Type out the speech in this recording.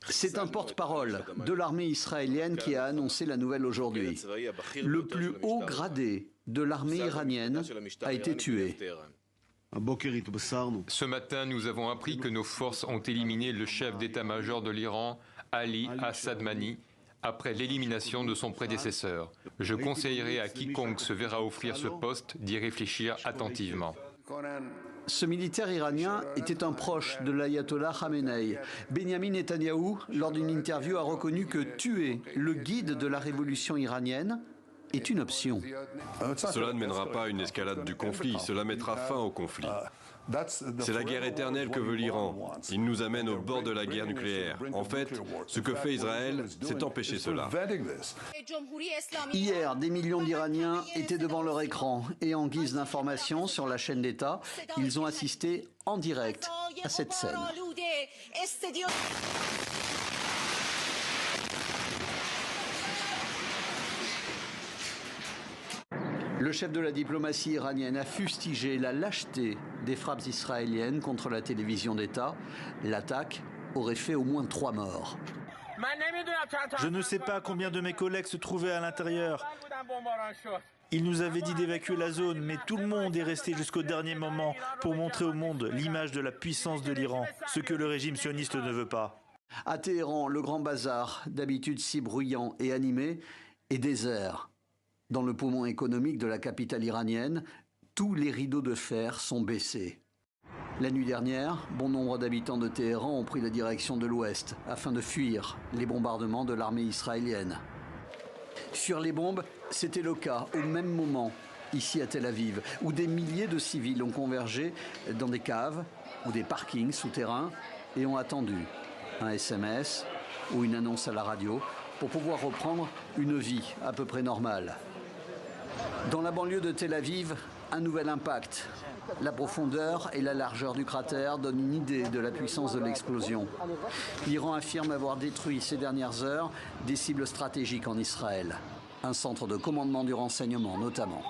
C'est un porte-parole de l'armée israélienne qui a annoncé la nouvelle aujourd'hui. Le plus haut gradé de l'armée iranienne a été tué. Ce matin, nous avons appris que nos forces ont éliminé le chef d'état-major de l'Iran, Ali Assadmani, après l'élimination de son prédécesseur. Je conseillerais à quiconque se verra offrir ce poste d'y réfléchir attentivement. Ce militaire iranien était un proche de l'ayatollah Khamenei. Benyamin Netanyahou, lors d'une interview, a reconnu que tuer le guide de la révolution iranienne est une option. Cela ne mènera pas à une escalade du conflit, cela mettra fin au conflit. C'est la guerre éternelle que veut l'Iran. Il nous amène au bord de la guerre nucléaire. En fait, ce que fait Israël, c'est empêcher cela. Hier, des millions d'Iraniens étaient devant leur écran et en guise d'information sur la chaîne d'État, ils ont assisté en direct à cette scène. Le chef de la diplomatie iranienne a fustigé la lâcheté des frappes israéliennes contre la télévision d'État. L'attaque aurait fait au moins 3 morts. Je ne sais pas combien de mes collègues se trouvaient à l'intérieur. Ils nous avaient dit d'évacuer la zone, mais tout le monde est resté jusqu'au dernier moment pour montrer au monde l'image de la puissance de l'Iran, ce que le régime sioniste ne veut pas. À Téhéran, le grand bazar, d'habitude si bruyant et animé, est désert. Dans le poumon économique de la capitale iranienne, tous les rideaux de fer sont baissés. La nuit dernière, bon nombre d'habitants de Téhéran ont pris la direction de l'ouest afin de fuir les bombardements de l'armée israélienne. Fuir les bombes, c'était le cas au même moment, ici à Tel Aviv, où des milliers de civils ont convergé dans des caves ou des parkings souterrains et ont attendu un SMS ou une annonce à la radio pour pouvoir reprendre une vie à peu près normale. Dans la banlieue de Tel Aviv, un nouvel impact. La profondeur et la largeur du cratère donnent une idée de la puissance de l'explosion. L'Iran affirme avoir détruit ces dernières heures des cibles stratégiques en Israël. Un centre de commandement du renseignement notamment.